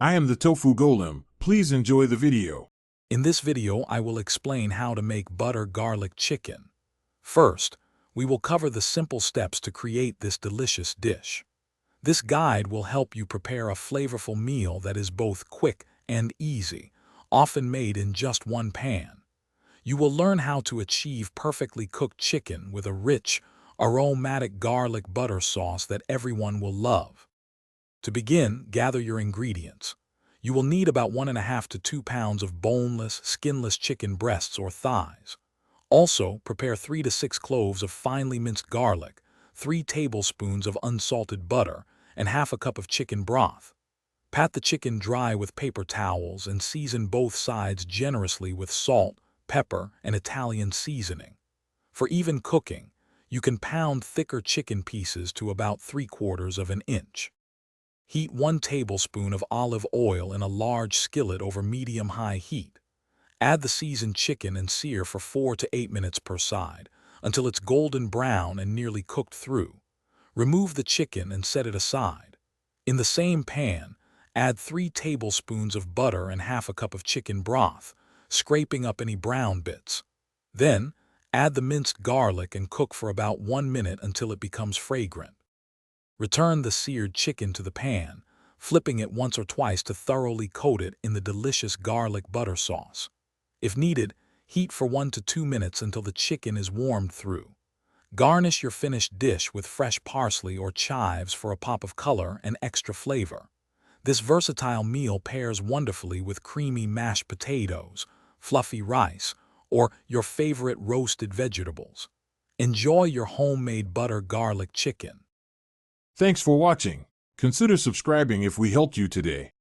I am the Tofu Golem. Please enjoy the video. In this video, I will explain how to make butter garlic chicken. First, we will cover the simple steps to create this delicious dish. This guide will help you prepare a flavorful meal that is both quick and easy, often made in just one pan. You will learn how to achieve perfectly cooked chicken with a rich, aromatic garlic butter sauce that everyone will love. To begin, gather your ingredients. You will need about 1.5 to 2 pounds of boneless, skinless chicken breasts or thighs. Also, prepare 3 to 6 cloves of finely minced garlic, 3 tablespoons of unsalted butter, and half a cup of chicken broth. Pat the chicken dry with paper towels and season both sides generously with salt, pepper, and Italian seasoning. For even cooking, you can pound thicker chicken pieces to about 3/4 of an inch. Heat 1 tablespoon of olive oil in a large skillet over medium-high heat. Add the seasoned chicken and sear for 4 to 8 minutes per side, until it's golden brown and nearly cooked through. Remove the chicken and set it aside. In the same pan, add 3 tablespoons of butter and half a cup of chicken broth, scraping up any brown bits. Then, add the minced garlic and cook for about 1 minute until it becomes fragrant. Return the seared chicken to the pan, flipping it once or twice to thoroughly coat it in the delicious garlic butter sauce. If needed, heat for 1 to 2 minutes until the chicken is warmed through. Garnish your finished dish with fresh parsley or chives for a pop of color and extra flavor. This versatile meal pairs wonderfully with creamy mashed potatoes, fluffy rice, or your favorite roasted vegetables. Enjoy your homemade butter garlic chicken. Thanks for watching. Consider subscribing if we helped you today.